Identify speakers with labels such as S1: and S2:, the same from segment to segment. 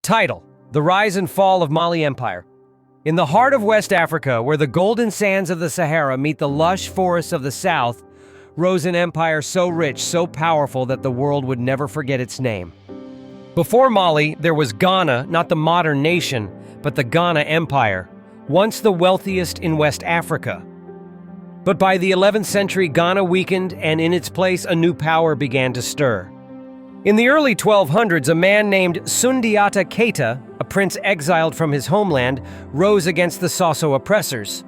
S1: Title: The Rise and Fall of Mali Empire. In the heart of West Africa, where the golden sands of the Sahara meet the lush forests of the south, rose an empire so rich, so powerful that the world would never forget its name. Before Mali, there was Ghana, not the modern nation, but the Ghana Empire, once the wealthiest in West Africa. But by the 11th century, Ghana weakened, and in its place, a new power began to stir. In the early 1200s, a man named Sundiata Keita, a prince exiled from his homeland, rose against the Soso oppressors.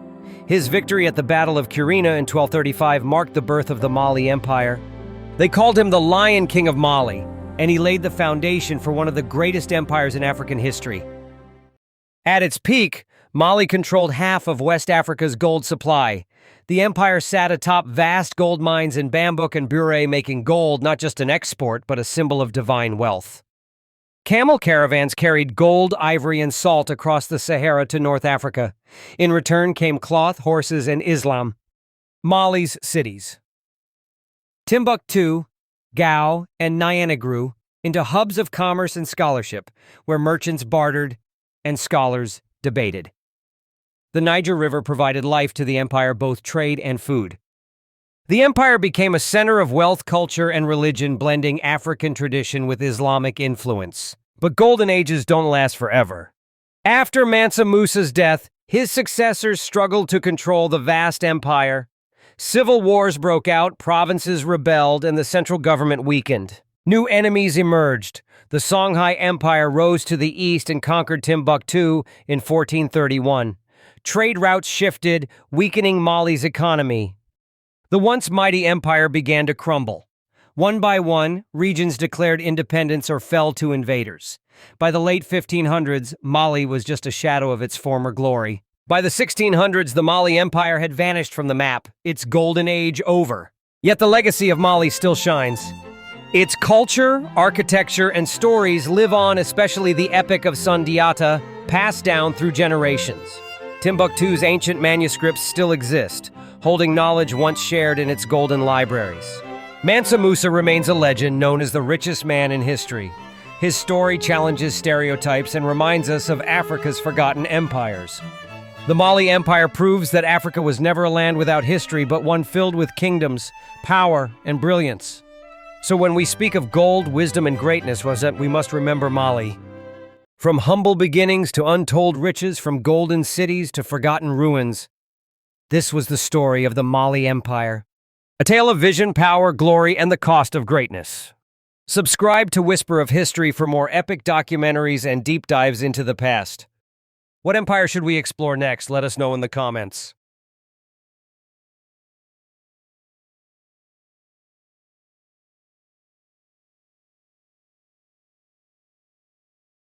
S1: His victory at the Battle of Kurina in 1235 marked the birth of the Mali Empire. They called him the Lion King of Mali, and he laid the foundation for one of the greatest empires in African history. At its peak, Mali controlled half of West Africa's gold supply. The empire sat atop vast gold mines in Bambouk and Bure, making gold not just an export, but a symbol of divine wealth. Camel caravans carried gold, ivory, and salt across the Sahara to North Africa. In return came cloth, horses, and Islam. Mali's cities: Timbuktu, Gao, and Niamey grew into hubs of commerce and scholarship, where merchants bartered and scholars debated. The Niger River provided life to the empire, both trade and food. The empire became a center of wealth, culture, and religion, blending African tradition with Islamic influence. But golden ages don't last forever. After Mansa Musa's death, his successors struggled to control the vast empire. Civil wars broke out, provinces rebelled, and the central government weakened. New enemies emerged. The Songhai Empire rose to the east and conquered Timbuktu in 1431. Trade routes shifted, weakening Mali's economy. The once mighty empire began to crumble. One by one, regions declared independence or fell to invaders. By the late 1500s, Mali was just a shadow of its former glory. By the 1600s, the Mali Empire had vanished from the map, its golden age over. Yet the legacy of Mali still shines. Its culture, architecture, and stories live on, especially the epic of Sundiata, passed down through generations. Timbuktu's ancient manuscripts still exist, holding knowledge once shared in its golden libraries. Mansa Musa remains a legend, known as the richest man in history. His story challenges stereotypes and reminds us of Africa's forgotten empires. The Mali Empire proves that Africa was never a land without history, but one filled with kingdoms, power, and brilliance. So when we speak of gold, wisdom, and greatness, we must remember Mali. From humble beginnings to untold riches, from golden cities to forgotten ruins, this was the story of the Mali Empire. A tale of vision, power, glory, and the cost of greatness. Subscribe to Whisper of History for more epic documentaries and deep dives into the past. What empire should we explore next? Let us know in the comments.